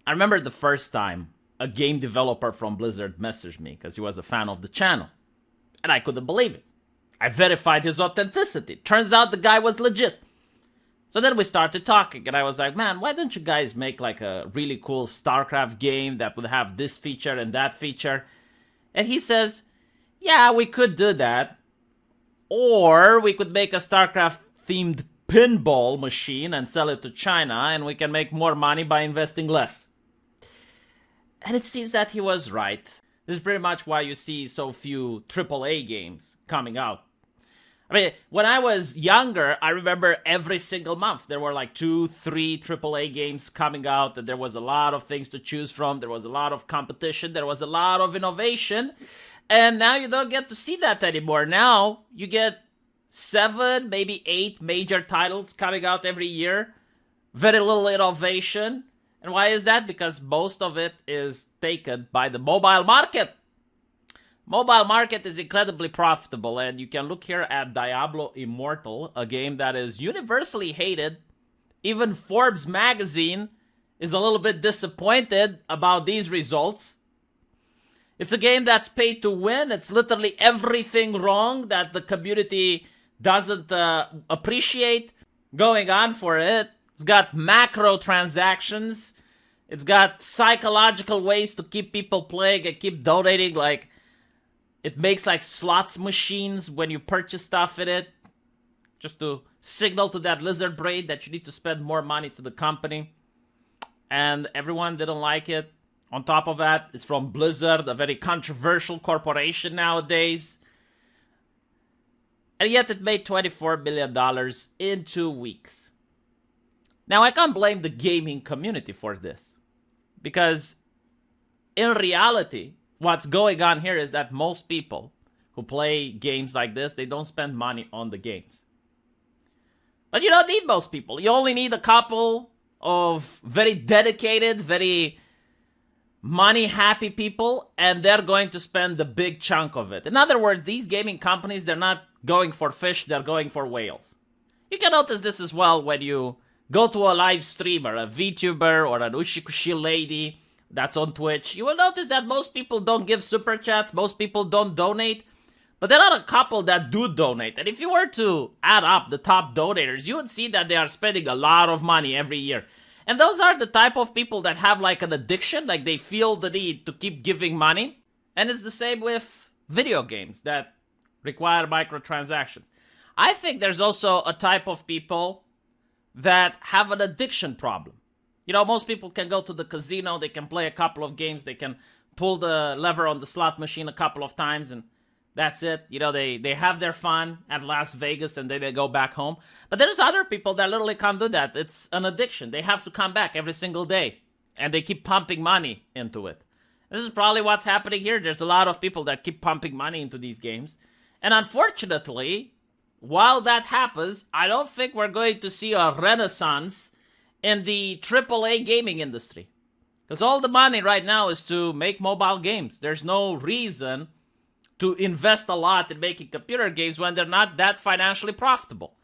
I remember the first time a game developer from Blizzard messaged me because he was a fan of the channel. And I couldn't believe it. I verified his authenticity. Turns out the guy was legit. So then we started talking, and I was like, man, why don't you guys make like a really cool StarCraft game that would have this feature and that feature? And he says, yeah, we could do that. Or we could make a StarCraft-themed pinball machine and sell it to China, and we can make more money by investing less. And it seems that he was right. This is pretty much why you see so few AAA games coming out. I mean, when I was younger, I remember every single month there were like 2-3 AAA games coming out, and there was a lot of things to choose from. There was a lot of competition. There was a lot of innovation. And now you don't get to see that anymore. Now you get 7, maybe 8 major titles coming out every year. Very little innovation. And why is that? Because most of it is taken by the mobile market. Mobile market is incredibly profitable, and you can look here at Diablo Immortal, a game that is universally hated. Even Forbes magazine is a little bit disappointed about these results. It's a game that's paid to win. It's literally everything wrong that the community doesn't appreciate going on for it. It's got Microtransactions. It's got psychological ways to keep people playing and keep donating. Like, it makes like slots machines when you purchase stuff in it, just to signal to that lizard brain that you need to spend more money to the company. And everyone didn't like it. On top of that, it's from Blizzard, a very controversial corporation nowadays. And yet it made $24 million in 2 weeks. Now, I can't blame the gaming community for this. Because in reality, what's going on here is that most people who play games like this, they don't spend money on the games. But you don't need most people. You only need a couple of very dedicated, very money-happy people, and they're going to spend the big chunk of it. In other words, these gaming companies, they're not going for fish, they're going for whales. You can notice this as well when you go to a live streamer, a VTuber, or an Ushikushi lady that's on Twitch. You will notice that most people don't give super chats, most people don't donate, but there are a couple that do donate. And if you were to add up the top donators, you would see that they are spending a lot of money every year. And those are the type of people that have like an addiction, like they feel the need to keep giving money. And it's the same with video games that require microtransactions. I think there's also a type of people that have an addiction problem. You know, most people can go to the casino, they can play a couple of games, they can pull the lever on the slot machine a couple of times, and that's it. You know, they have their fun at Las Vegas and then they go back home. But there's other people that literally can't do that. It's an addiction. They have to come back every single day, and they keep pumping money into it. This is probably what's happening here. There's a lot of people that keep pumping money into these games. And unfortunately, while that happens, I don't think we're going to see a renaissance in the AAA gaming industry. Because all the money right now is to make mobile games. There's no reason to invest a lot in making computer games when they're not that financially profitable.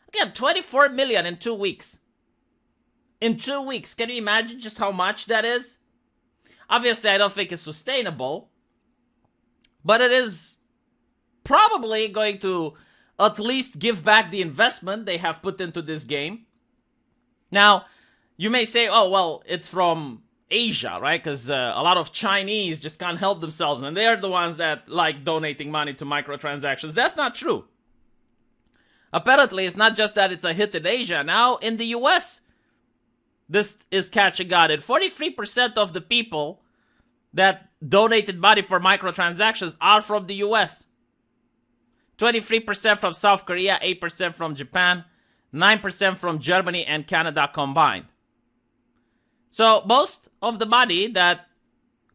Again, 24 million in 2 weeks. In 2 weeks, can you imagine just how much that is? Obviously, I don't think it's sustainable, but it is probably going to at least give back the investment they have put into this game. Now, you may say, oh, well, it's from Asia, right? Because a lot of Chinese just can't help themselves, and they're the ones that like donating money to microtransactions. That's not true. Apparently, it's not just that it's a hit in Asia. Now, in the US, this is catching on. And 43% of the people that donated money for microtransactions are from the US. 23% from South Korea, 8% from Japan, 9% from Germany and Canada combined. So most of the money that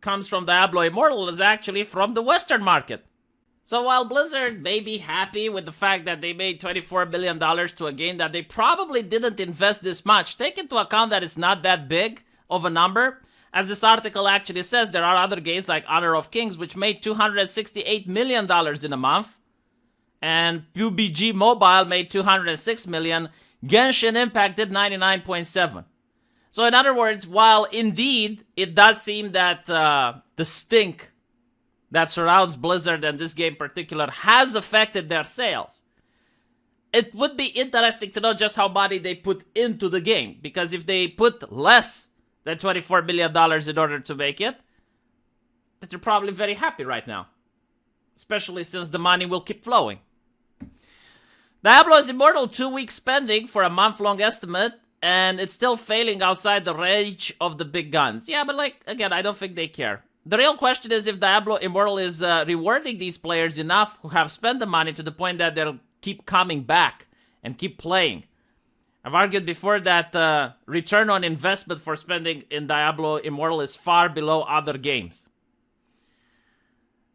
comes from Diablo Immortal is actually from the Western market. So while Blizzard may be happy with the fact that they made $24 billion to a game that they probably didn't invest this much, take into account that it's not that big of a number. As this article actually says, there are other games like Honor of Kings, which made $268 million in a month. And PUBG Mobile made $206 million. Genshin Impact did $99.7. So in other words, while indeed it does seem that the stink that surrounds Blizzard and this game in particular has affected their sales, it would be interesting to know just how much they put into the game. Because if they put less than $24 billion in order to make it, that they're probably very happy right now. Especially since the money will keep flowing. Diablo's Immortal 2-week spending for a month-long estimate, and it's still failing outside the range of the big guns. Yeah, but like, again, I don't think they care. The real question is if Diablo Immortal is rewarding these players enough who have spent the money to the point that they'll keep coming back and keep playing. I've argued before that return on investment for spending in Diablo Immortal is far below other games.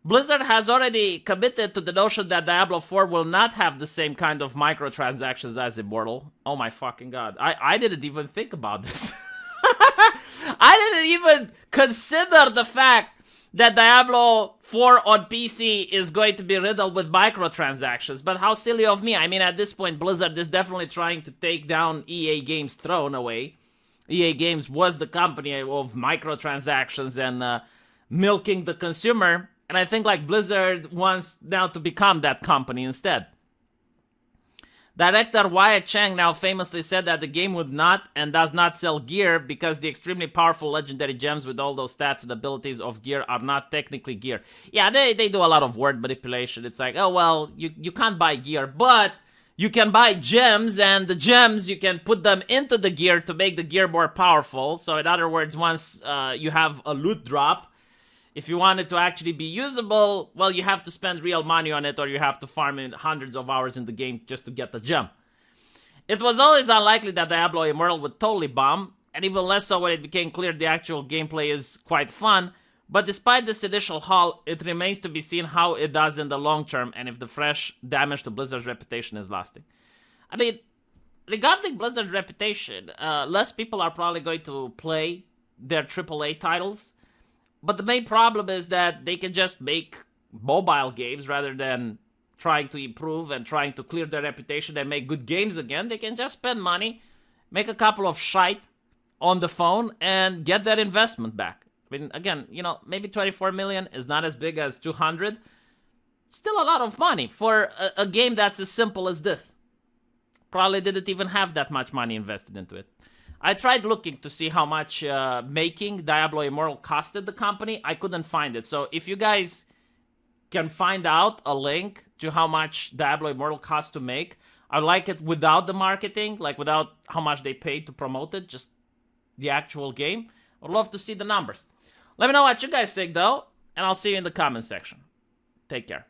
Blizzard has already committed to the notion that Diablo 4 will not have the same kind of microtransactions as Immortal. Oh my fucking god. I didn't even think about this. I didn't even consider the fact that Diablo 4 on PC is going to be riddled with microtransactions. But how silly of me. I mean, at this point, Blizzard is definitely trying to take down EA Games' throne away. EA Games was the company of microtransactions and milking the consumer. And I think like Blizzard wants now to become that company instead. Director Wyatt Chang now famously said that the game would not and does not sell gear because the extremely powerful legendary gems with all those stats and abilities of gear are not technically gear. Yeah, they do a lot of word manipulation. It's like, oh, well, you can't buy gear, but you can buy gems, and the gems, you can put them into the gear to make the gear more powerful. So in other words, once you have a loot drop, if you want it to actually be usable, well, you have to spend real money on it, or you have to farm in hundreds of hours in the game just to get the gem. It was always unlikely that Diablo Immortal would totally bomb, and even less so when it became clear the actual gameplay is quite fun. But despite this initial haul, it remains to be seen how it does in the long term, and if the fresh damage to Blizzard's reputation is lasting. I mean, regarding Blizzard's reputation, less people are probably going to play their AAA titles. But the main problem is that they can just make mobile games rather than trying to improve and trying to clear their reputation and make good games again. They can just spend money, make a couple of shite on the phone, and get their investment back. I mean, again, you know, maybe 24 million is not as big as 200. Still a lot of money for a game that's as simple as this. Probably didn't even have that much money invested into it. I tried looking to see how much making Diablo Immortal costed the company. I couldn't find it. So if you guys can find out a link to how much Diablo Immortal cost to make, I'd like it without the marketing, like without how much they paid to promote it, just the actual game. I'd love to see the numbers. Let me know what you guys think, though, and I'll see you in the comment section. Take care.